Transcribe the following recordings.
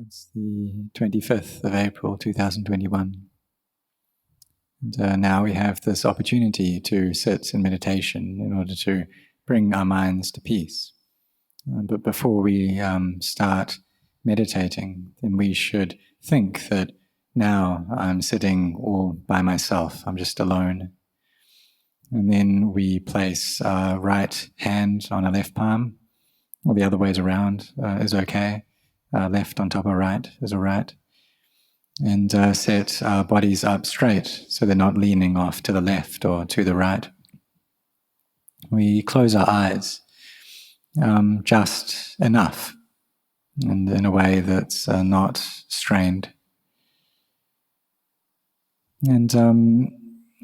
It's the 25th of April 2021. And now we have this opportunity to sit in meditation in order to bring our minds to peace. But before we start meditating, then we should think that now I'm sitting all by myself, I'm just alone. And then we place our right hand on our left palm, or the other ways around is okay. Left on top of right is all right. And set our bodies up straight so they're not leaning off to the left or to the right. We close our eyes just enough and in a way that's not strained. And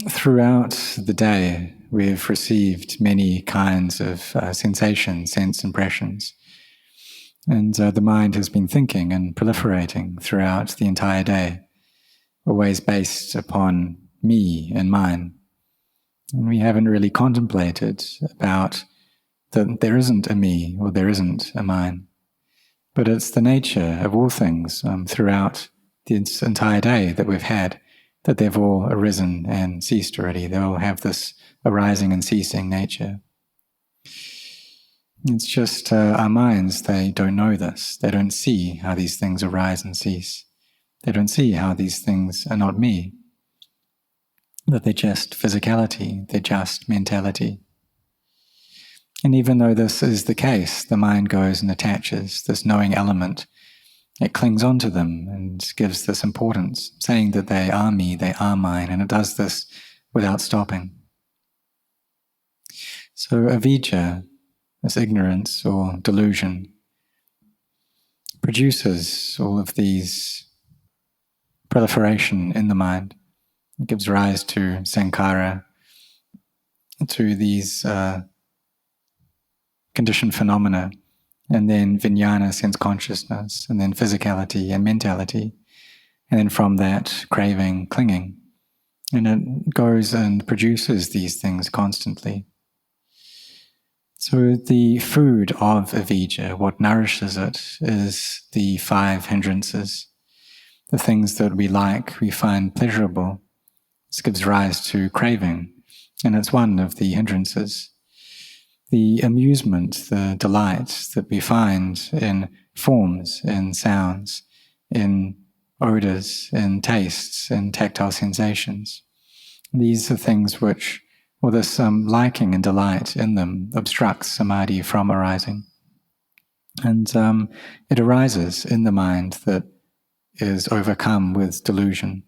throughout the day, we've received many kinds of sensations, sense impressions. And the mind has been thinking and proliferating throughout the entire day, always based upon me and mine. And we haven't really contemplated about that there isn't a me or there isn't a mine. But it's the nature of all things throughout this entire day that we've had, that they've all arisen and ceased already. They all have this arising and ceasing nature. It's just our minds, they don't know this. They don't see how these things arise and cease. They don't see how these things are not me. That they're just physicality, they're just mentality. And even though this is the case, the mind goes and attaches this knowing element. It clings onto them and gives this importance, saying that they are me, they are mine, and it does this without stopping. So avijja, this ignorance or delusion, produces all of these proliferation in the mind. It gives rise to sankhara, to these conditioned phenomena, and then vijnana, sense consciousness, and then physicality and mentality, and then from that, craving, clinging. And it goes and produces these things constantly. So the food of avijja, what nourishes it, is the 5 hindrances. The things that we like, we find pleasurable. This gives rise to craving, and it's one of the hindrances. The amusement, the delight that we find in forms, in sounds, in odors, in tastes, in tactile sensations. These are things which, or this liking and delight in them, obstructs samadhi from arising. And it arises in the mind that is overcome with delusion.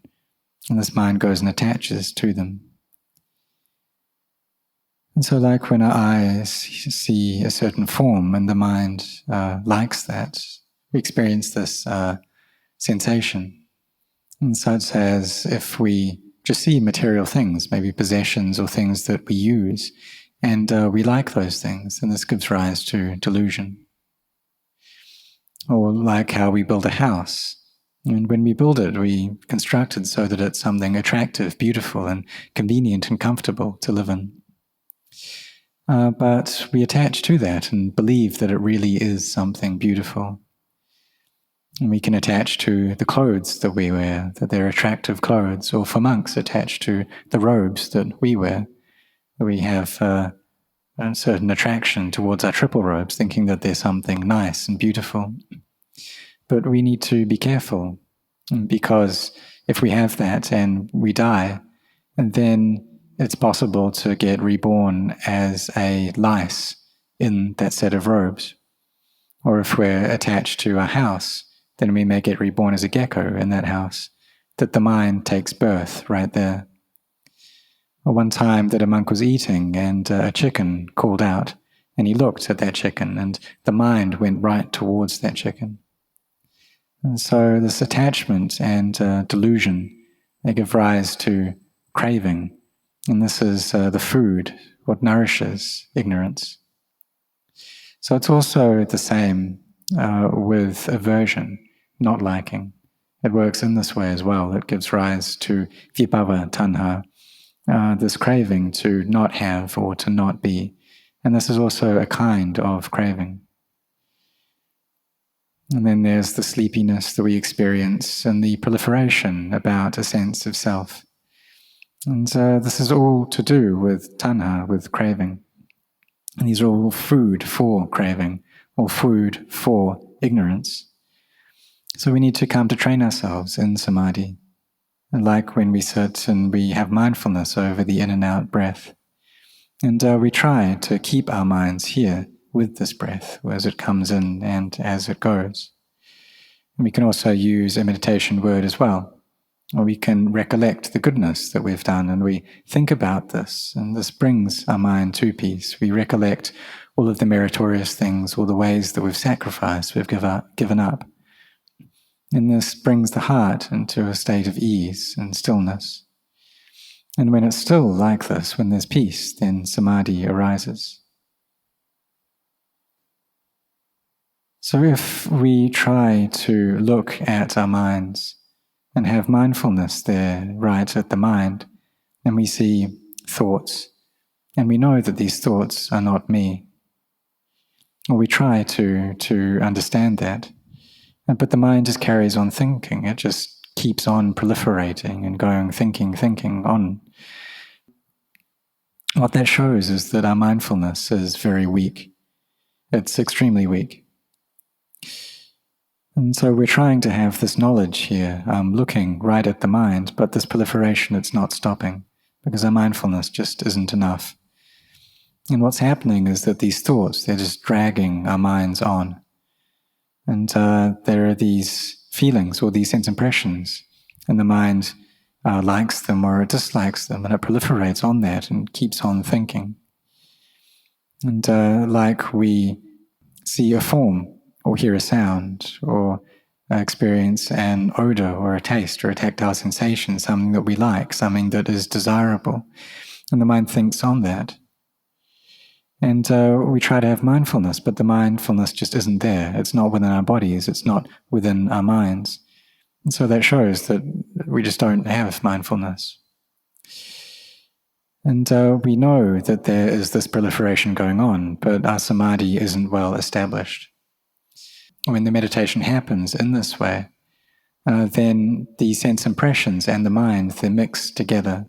And this mind goes and attaches to them. And so like when our eyes see a certain form and the mind likes that, we experience this sensation. And such as if we just see material things, maybe possessions or things that we use, and we like those things, and this gives rise to delusion. Or like how we build a house. And when we build it, we construct it so that it's something attractive, beautiful, and convenient and comfortable to live in. But we attach to that and believe that it really is something beautiful. And we can attach to the clothes that we wear, that they're attractive clothes, or for monks attach to the robes that we wear. We have a certain attraction towards our triple robes, thinking that they're something nice and beautiful. But we need to be careful, because if we have that and we die, then it's possible to get reborn as a lice in that set of robes. Or if we're attached to a house, then we may get reborn as a gecko in that house, that the mind takes birth right there. Or one time that a monk was eating and a chicken called out, and he looked at that chicken and the mind went right towards that chicken. And so this attachment and delusion, they give rise to craving. And this is the food, what nourishes ignorance. So it's also the same with aversion, not liking. It works in this way as well. It gives rise to vibhava tanha, this craving to not have or to not be. And this is also a kind of craving. And then there's the sleepiness that we experience and the proliferation about a sense of self. And this is all to do with tanha, with craving. And these are all food for craving, or food for ignorance. So we need to come to train ourselves in samadhi. And like when we sit and we have mindfulness over the in and out breath. And we try to keep our minds here with this breath as it comes in and as it goes. And we can also use a meditation word as well. Or we can recollect the goodness that we've done and we think about this, and this brings our mind to peace. We recollect all of the meritorious things, all the ways that we've sacrificed, we've given up. And this brings the heart into a state of ease and stillness. And when it's still like this, when there's peace, then samadhi arises. So if we try to look at our minds and have mindfulness there right at the mind, and we see thoughts, and we know that these thoughts are not me. Or we try to understand that, but the mind just carries on thinking. It just keeps on proliferating and going, thinking on. What that shows is that our mindfulness is very weak. It's extremely weak. And so we're trying to have this knowledge here, looking right at the mind, but this proliferation, it's not stopping, because our mindfulness just isn't enough. And what's happening is that these thoughts, they're just dragging our minds on. And there are these feelings or these sense impressions, and the mind likes them or it dislikes them, and it proliferates on that and keeps on thinking. And like we see a form, or hear a sound, or experience an odor, or a taste, or a tactile sensation, something that we like, something that is desirable. And the mind thinks on that. And we try to have mindfulness, but the mindfulness just isn't there. It's not within our bodies, it's not within our minds. And so that shows that we just don't have mindfulness. And we know that there is this proliferation going on, but our samadhi isn't well established. When the meditation happens in this way, then the sense impressions and the mind, they're mixed together.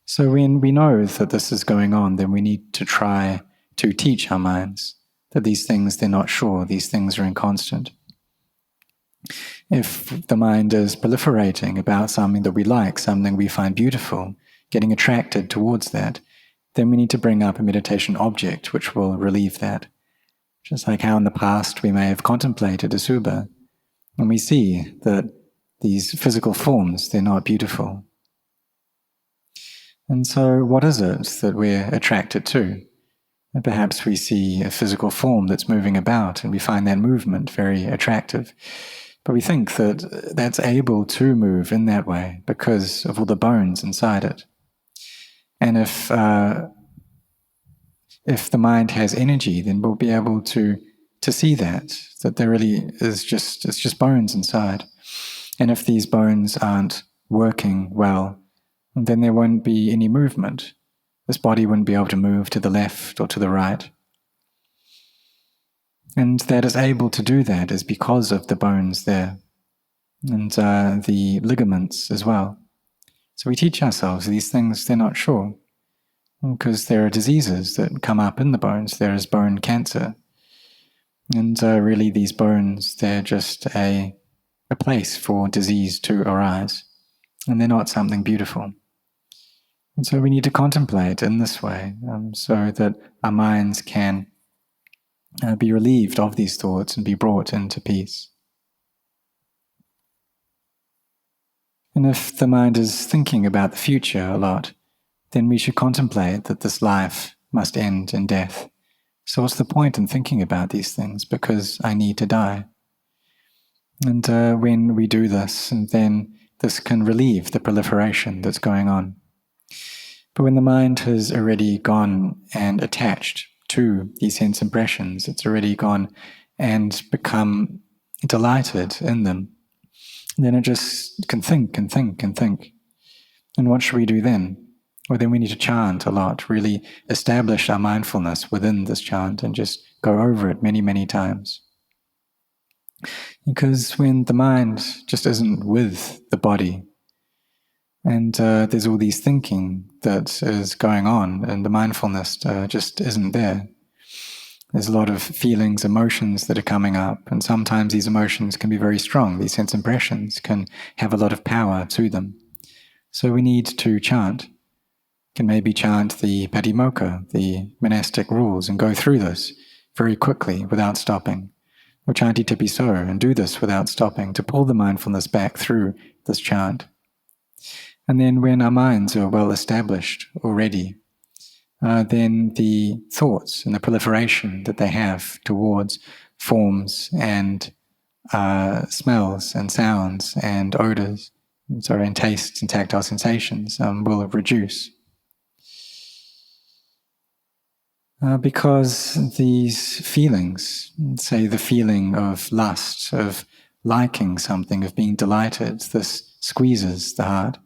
So when we know that this is going on, then we need to try to teach our minds that these things, they're not sure, these things are inconstant. If the mind is proliferating about something that we like, something we find beautiful, getting attracted towards that, then we need to bring up a meditation object which will relieve that. Just like how in the past we may have contemplated a subha, and we see that these physical forms, they're not beautiful. And so what is it that we're attracted to? And perhaps we see a physical form that's moving about and we find that movement very attractive. But we think that that's able to move in that way because of all the bones inside it. And if the mind has energy, then we'll be able to see that there really is it's just bones inside. And if these bones aren't working well, then there won't be any movement. This body wouldn't be able to move to the left or to the right. And that is able to do that is because of the bones there, and the ligaments as well. So we teach ourselves these things, they're not sure, because there are diseases that come up in the bones. There is bone cancer. And really these bones, they're just a place for disease to arise. And they're not something beautiful. And so we need to contemplate in this way so that our minds can be relieved of these thoughts and be brought into peace. And if the mind is thinking about the future a lot, then we should contemplate that this life must end in death. So what's the point in thinking about these things? Because I need to die. And when we do this, then this can relieve the proliferation that's going on. But when the mind has already gone and attached to these sense impressions, it's already gone and become delighted in them, then it just can think and think and think. And what should we do then? Well, then we need to chant a lot, really establish our mindfulness within this chant and just go over it many, many times. Because when the mind just isn't with the body, and there's all these thinking that is going on, and the mindfulness just isn't there. There's a lot of feelings, emotions that are coming up, and sometimes these emotions can be very strong. These sense impressions can have a lot of power to them. So we need to chant. Can maybe chant the Patimokkha, the monastic rules, and go through this very quickly without stopping. Or chant Itipiso and do this without stopping to pull the mindfulness back through this chant. And then when our minds are well established already, then the thoughts and the proliferation that they have towards forms and smells and sounds and odors, and tastes and tactile sensations will reduce. Because these feelings, say the feeling of lust, of liking something, of being delighted, this squeezes the heart.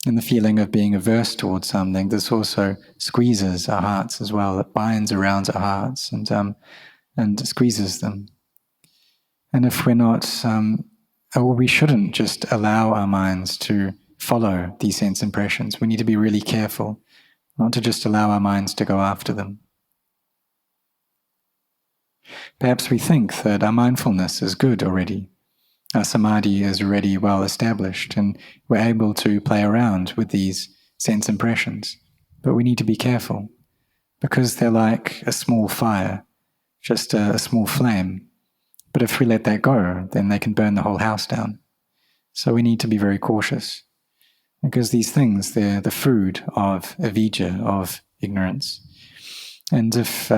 And the feeling of being averse towards something, this also squeezes our hearts as well. It binds around our hearts and squeezes them. And if we're not, or we shouldn't just allow our minds to follow these sense impressions. We need to be really careful not to just allow our minds to go after them. Perhaps we think that our mindfulness is good already. Our samadhi is already well established and we're able to play around with these sense impressions. But we need to be careful because they're like a small fire, just a small flame. But if we let that go, then they can burn the whole house down. So we need to be very cautious because these things, they're the food of avijja, of ignorance. And if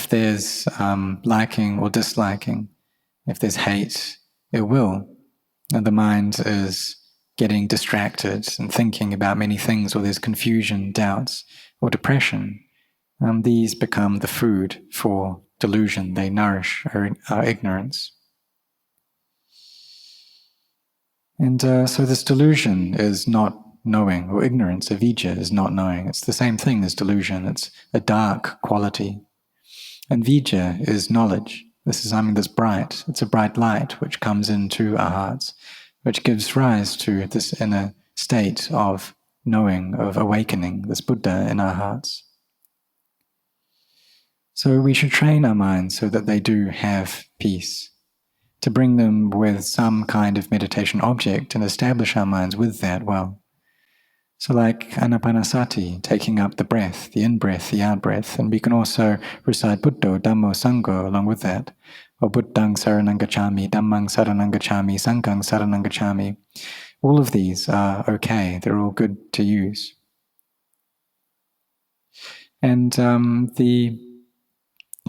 there's liking or disliking, if there's hate, ill will, and the mind is getting distracted and thinking about many things, or there's confusion, doubts, or depression, these become the food for delusion. They nourish our ignorance. And so this delusion is not knowing, or ignorance, avijja, is not knowing. It's the same thing as delusion. It's a dark quality. And vijja is knowledge. This is something that's bright. It's a bright light which comes into our hearts, which gives rise to this inner state of knowing, of awakening, this Buddha in our hearts. So we should train our minds so that they do have peace, to bring them with some kind of meditation object and establish our minds with that well. So like anapanasati, taking up the breath, the in-breath, the out-breath, and we can also recite Buddho, Dhammo, Sangho along with that. Or Buddhang saranang gacchami, Dhammang saranang gacchami, Sanghang saranang gacchami. All of these are okay, they're all good to use. And the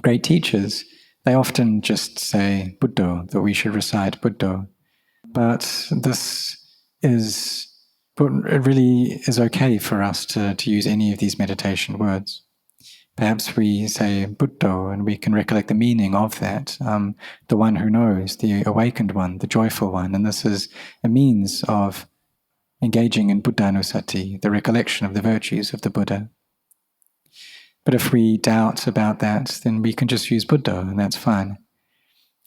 great teachers, they often just say Buddho, that we should recite Buddho. But it really is okay for us to use any of these meditation words. Perhaps we say Buddho and we can recollect the meaning of that, the one who knows, the awakened one, the joyful one, and this is a means of engaging in Buddhanusati, the recollection of the virtues of the Buddha. But if we doubt about that, then we can just use Buddho, and that's fine.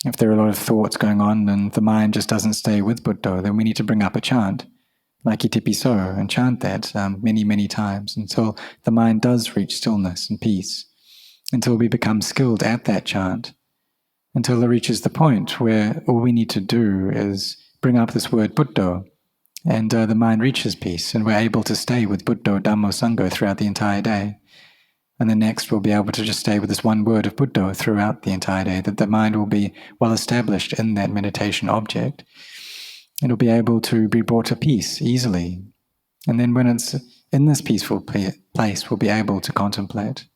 If there are a lot of thoughts going on and the mind just doesn't stay with Buddho, then we need to bring up a chant, like Itipiso, and chant that many, many times until the mind does reach stillness and peace, until we become skilled at that chant, until it reaches the point where all we need to do is bring up this word Buddho, and the mind reaches peace, and we're able to stay with Buddho, Dhammo, Sangho throughout the entire day. And then next we'll be able to just stay with this one word of Buddho throughout the entire day, that the mind will be well established in that meditation object. It'll be able to be brought to peace easily. And then when it's in this peaceful place, we'll be able to contemplate.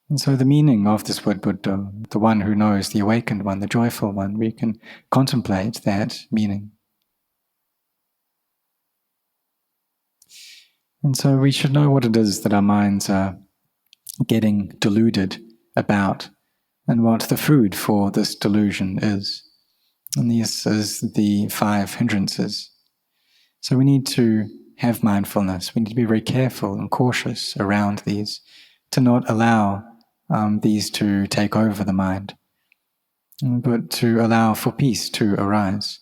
And so the meaning of this word Buddha, the one who knows, the awakened one, the joyful one, we can contemplate that meaning. And so we should know what it is that our minds are getting deluded about and what the food for this delusion is. And this is the 5 hindrances. So we need to have mindfulness, we need to be very careful and cautious around these, to not allow these to take over the mind, but to allow for peace to arise.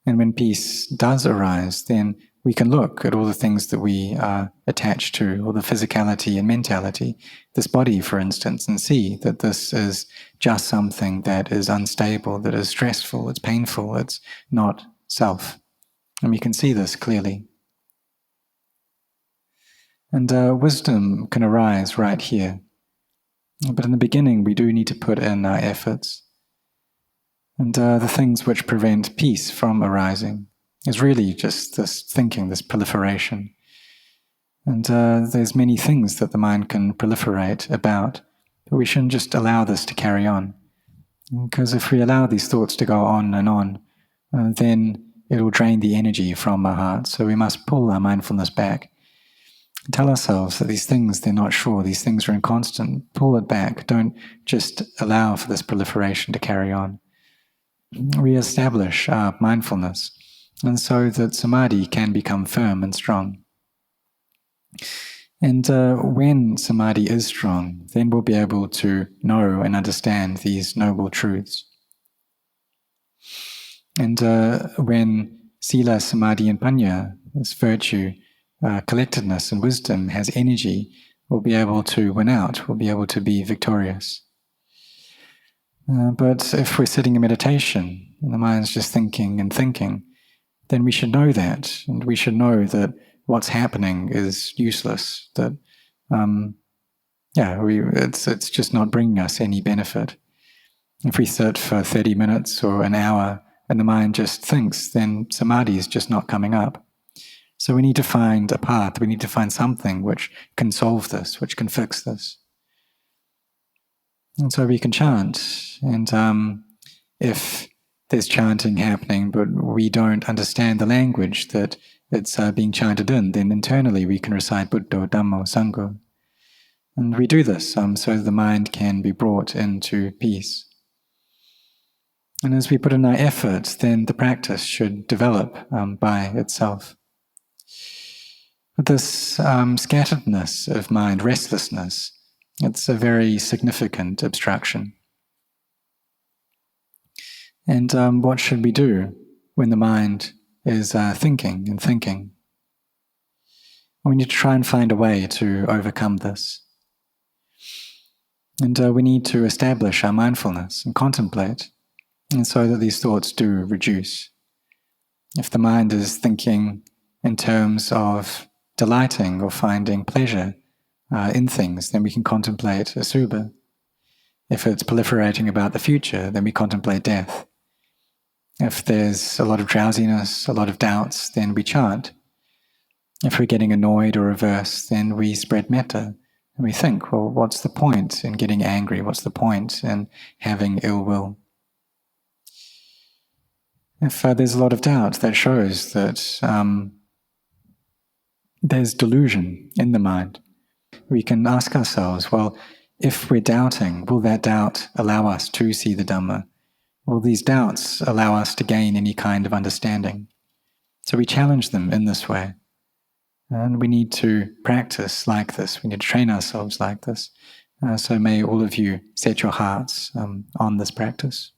And when peace does arise, then we can look at all the things that we are attached to, all the physicality and mentality, this body, for instance, and see that this is just something that is unstable, that is stressful, it's painful, it's not self. And we can see this clearly. And wisdom can arise right here. But in the beginning, we do need to put in our efforts. And the things which prevent peace from arising is really just this thinking, this proliferation. And there's many things that the mind can proliferate about, but we shouldn't just allow this to carry on. Because if we allow these thoughts to go on, then it will drain the energy from our heart. So we must pull our mindfulness back. Tell ourselves that these things, they're not sure, these things are inconstant. Pull it back. Don't just allow for this proliferation to carry on. Re-establish our mindfulness, and so that samadhi can become firm and strong. And when samadhi is strong, then we'll be able to know and understand these noble truths. And when sila, samadhi, and panya, this virtue, collectedness and wisdom has energy, we'll be able to win out, we'll be able to be victorious. But if we're sitting in meditation and the mind's just thinking and thinking, then we should know that, and we should know that what's happening is useless, that it's just not bringing us any benefit. If we sit for 30 minutes or an hour and the mind just thinks, then samadhi is just not coming up. So we need to find a path, we need to find something which can solve this, which can fix this. And so we can chant, and if there's chanting happening but we don't understand the language that it's being chanted in, then internally we can recite Buddho, Dhammo, Sangho. And we do this so the mind can be brought into peace. And as we put in our efforts, then the practice should develop by itself. But this scatteredness of mind, restlessness, it's a very significant obstruction. And what should we do when the mind is thinking and thinking? We need to try and find a way to overcome this. And we need to establish our mindfulness and contemplate, and so that these thoughts do reduce. If the mind is thinking in terms of delighting or finding pleasure in things, then we can contemplate asubha. If it's proliferating about the future, then we contemplate death. If there's a lot of drowsiness, a lot of doubts, then we chant. If we're getting annoyed or averse, then we spread metta. And we think, well, what's the point in getting angry? What's the point in having ill will? If there's a lot of doubt, that shows that there's delusion in the mind. We can ask ourselves, well, if we're doubting, will that doubt allow us to see the Dhamma? Will these doubts allow us to gain any kind of understanding? So we challenge them in this way. And we need to practice like this. We need to train ourselves like this. So may all of you set your hearts on this practice.